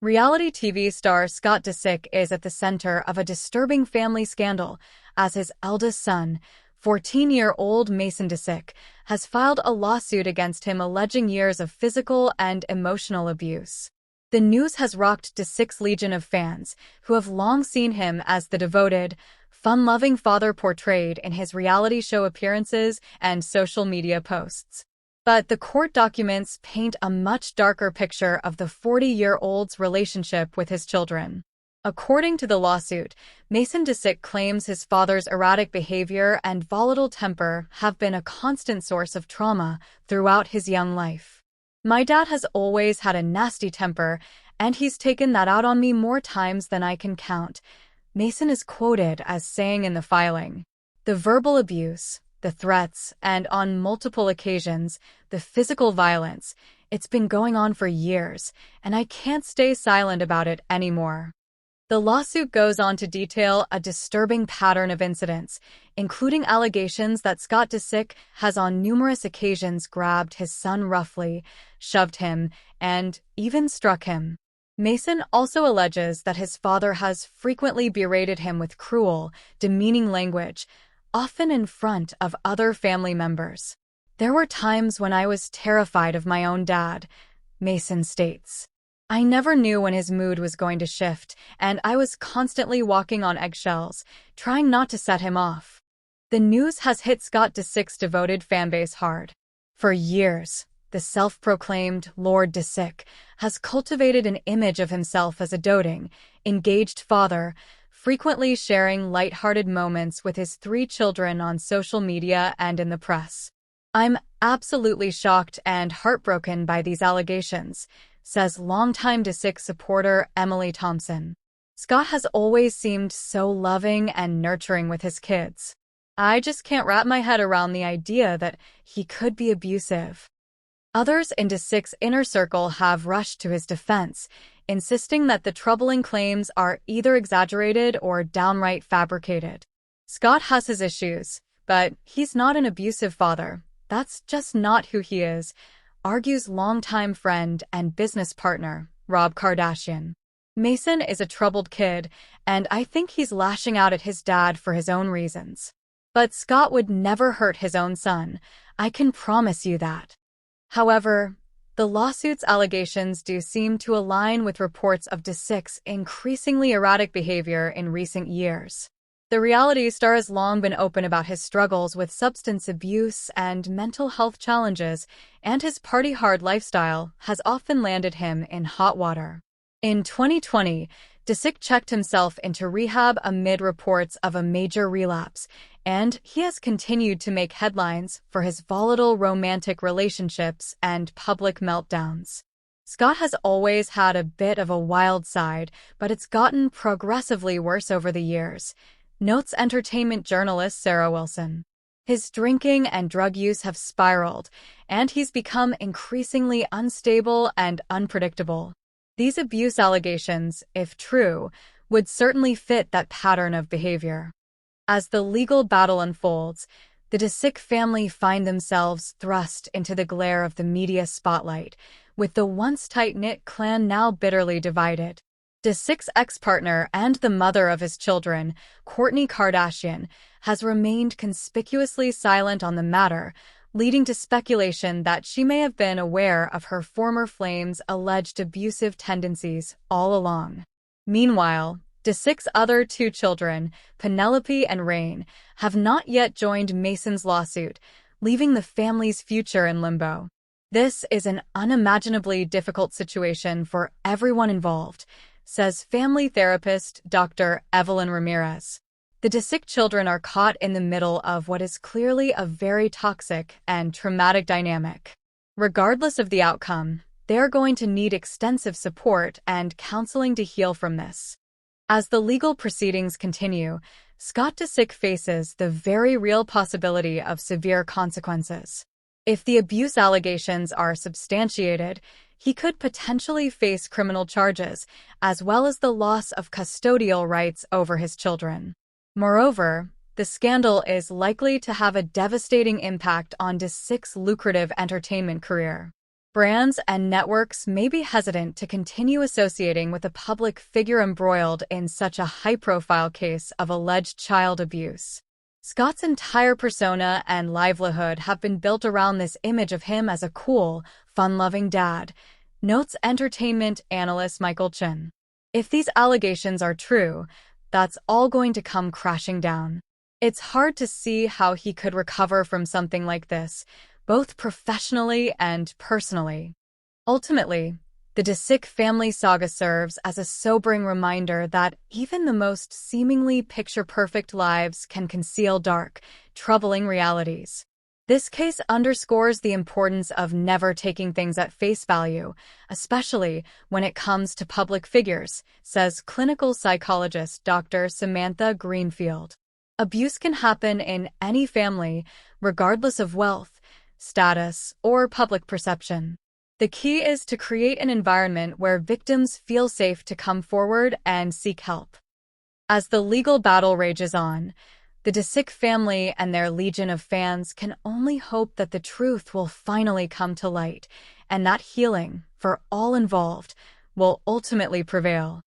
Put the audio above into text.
Reality TV star Scott Disick is at the center of a disturbing family scandal as his eldest son, 14-year-old Mason Disick, has filed a lawsuit against him alleging years of physical and emotional abuse. The news has rocked Disick's legion of fans, who have long seen him as the devoted, fun-loving father portrayed in his reality show appearances and social media posts. But the court documents paint a much darker picture of the 40-year-old's relationship with his children. According to the lawsuit, Mason Disick claims his father's erratic behavior and volatile temper have been a constant source of trauma throughout his young life. "My dad has always had a nasty temper, and he's taken that out on me more times than I can count," Mason is quoted as saying in the filing. The verbal abuse, the threats, and on multiple occasions, the physical violence, it's been going on for years, and I can't stay silent about it anymore. The lawsuit goes on to detail a disturbing pattern of incidents, including allegations that Scott Disick has on numerous occasions grabbed his son roughly, shoved him, and even struck him. Mason also alleges that his father has frequently berated him with cruel, demeaning language, often in front of other family members. "There were times when I was terrified of my own dad," Mason states. "I never knew when his mood was going to shift, and I was constantly walking on eggshells, trying not to set him off." The news has hit Scott Disick's devoted fanbase hard. For years, the self-proclaimed Lord Disick has cultivated an image of himself as a doting, engaged father, frequently sharing lighthearted moments with his 3 children on social media and in the press. "I'm absolutely shocked and heartbroken by these allegations," says longtime Disick supporter Emily Thompson. "Scott has always seemed so loving and nurturing with his kids. I just can't wrap my head around the idea that he could be abusive." Others in Disick's inner circle have rushed to his defense, insisting that the troubling claims are either exaggerated or downright fabricated. "Scott has his issues, but he's not an abusive father. That's just not who he is," argues longtime friend and business partner Rob Kardashian. "Mason is a troubled kid, and I think he's lashing out at his dad for his own reasons. But Scott would never hurt his own son. I can promise you that." However, the lawsuit's allegations do seem to align with reports of Disick's increasingly erratic behavior in recent years. The reality star has long been open about his struggles with substance abuse and mental health challenges, and his party-hard lifestyle has often landed him in hot water. In 2020, Disick checked himself into rehab amid reports of a major relapse, and he has continued to make headlines for his volatile romantic relationships and public meltdowns. Scott has always had a bit of a wild side, but it's gotten progressively worse over the years, notes entertainment journalist Sarah Wilson. His drinking and drug use have spiraled, and he's become increasingly unstable and unpredictable. These abuse allegations, if true, would certainly fit that pattern of behavior. As the legal battle unfolds, the Disick family find themselves thrust into the glare of the media spotlight, with the once tight-knit clan now bitterly divided. Disick's ex-partner and the mother of his children, Kourtney Kardashian, has remained conspicuously silent on the matter, leading to speculation that she may have been aware of her former flame's alleged abusive tendencies all along. Meanwhile, Disick's other 2 children, Penelope and Rain, have not yet joined Mason's lawsuit, leaving the family's future in limbo. "This is an unimaginably difficult situation for everyone involved," says family therapist Dr. Evelyn Ramirez. The Disick children are caught in the middle of what is clearly a very toxic and traumatic dynamic. Regardless of the outcome, they are going to need extensive support and counseling to heal from this. As the legal proceedings continue, Scott Disick faces the very real possibility of severe consequences. If the abuse allegations are substantiated, he could potentially face criminal charges, as well as the loss of custodial rights over his children. Moreover, the scandal is likely to have a devastating impact on Disick's lucrative entertainment career. Brands and networks may be hesitant to continue associating with a public figure embroiled in such a high-profile case of alleged child abuse. Scott's entire persona and livelihood have been built around this image of him as a cool, fun-loving dad, notes entertainment analyst Michael Chin. If these allegations are true, that's all going to come crashing down. It's hard to see how he could recover from something like this, both professionally and personally. Ultimately, the Disick family saga serves as a sobering reminder that even the most seemingly picture-perfect lives can conceal dark, troubling realities. This case underscores the importance of never taking things at face value, especially when it comes to public figures, says clinical psychologist Dr. Samantha Greenfield. Abuse can happen in any family, regardless of wealth, status, or public perception. The key is to create an environment where victims feel safe to come forward and seek help. As the legal battle rages on, the Disick family and their legion of fans can only hope that the truth will finally come to light, and that healing, for all involved, will ultimately prevail.